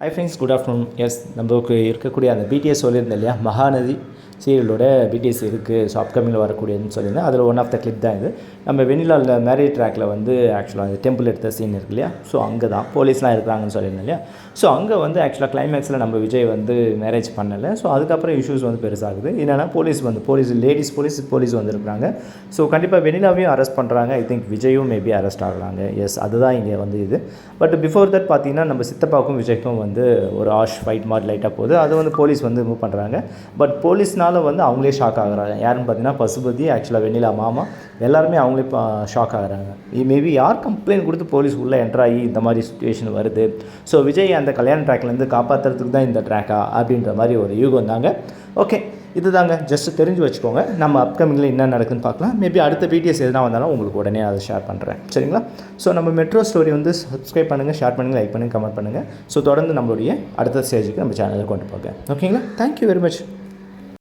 High friends, good afternoon. Yes, நமக்கு இருக்கக்கூடிய அந்த பிடிஎஸ் சொல்லியிருந்தேன் இல்லையா, மகாநதி சீரியலோட பிடிஎஸ் இருக்குது. ஸோ அப்கமிங்கில் வரக்கூடியதுன்னு சொல்லியிருந்தேன். அதில் ஒன் ஆஃப் த கிளிப் தான் இது. நம்ம வெண்ணிலாவில் மேரேஜ் ட்ராக்கில் வந்து ஆக்சுவலாக அந்த டெம்பிள் எடுத்த சீன் இருக்கு இல்லையா, ஸோ அங்கே தான் போலீஸ்லாம் இருக்கிறாங்கன்னு சொல்லியிருந்தேன் இல்லையா. ஸோ அங்கே வந்து ஆக்சுவலாக கிளைமேக்ஸில் நம்ம விஜய் வந்து மேரேஜ் பண்ணலை. ஸோ அதுக்கப்புறம் இஷ்யூஸ் வந்து பெருசாகுது. என்னென்னா போலீஸ் லேடிஸ் வந்துருக்காங்க. ஸோ கண்டிப்பாக வெண்ணிலாவையும் அரெஸ்ட் பண்ணுறாங்க. ஐ திங்க் விஜயும் மேபி அரெஸ்ட் ஆகலாங்க. எஸ், அதுதான் இங்கே வந்து இது. பட் பிஃபோர் தட் பார்த்தீங்கன்னா நம்ம சித்தப்பாவுக்கும் விஜய்க்கும் வந்து ஒரு ஆஷ் ஃபைட் மாதிரி லைட்டாக போகுது. அது வந்து போலீஸ் வந்து மூவ் பண்ணுறாங்க. பட் போலீஸ்னால வந்து அவங்களே ஷாக் ஆகுறாங்க. யாருன்னு பார்த்தீங்கன்னா பசுபதி, ஆக்சுவலாக வெண்ணிலா மாமா, எல்லாருமே அவங்களே ஷாக் ஆகுறாங்க. மேபி யார் கம்ப்ளைண்ட் கொடுத்து போலீஸ் உள்ளே என்ட்ராகி இந்த மாதிரி சுச்சுவேஷன் வருது. ஸோ விஜய் அந்த கல்யாண ட்ராக்லேருந்து காப்பாற்றுறதுக்கு தான் இந்த ட்ராக்கா அப்படின்ற மாதிரி ஒரு யூகம் தாங்க. ஓகே, இது தாங்க, ஜஸ்ட் தெரிஞ்சு வச்சுக்கோங்க. நம்ம அப்கமிங்கில் என்ன நடக்குதுன்னு பார்க்கலாம். மேபி அடுத்த பிடிஎஸ் எதுனா வந்தாலும் உங்களுக்கு உடனே அதை ஷேர் பண்ணுறேன், சரிங்களா. ஸோ நம்ம மெட்ரோ ஸ்டோரி வந்து சப்ஸ்கிரைப் பண்ணுங்கள், ஷேர் பண்ணுங்கள், லைக் பண்ணுங்கள், கமெண்ட் பண்ணுங்கள். ஸோ தொடர்ந்து நம்மளுடைய அடுத்த ஸ்டேஜுக்கு நம்ம சேனலில் கொண்டு போங்க. ஓகேங்களா. Thank you very much.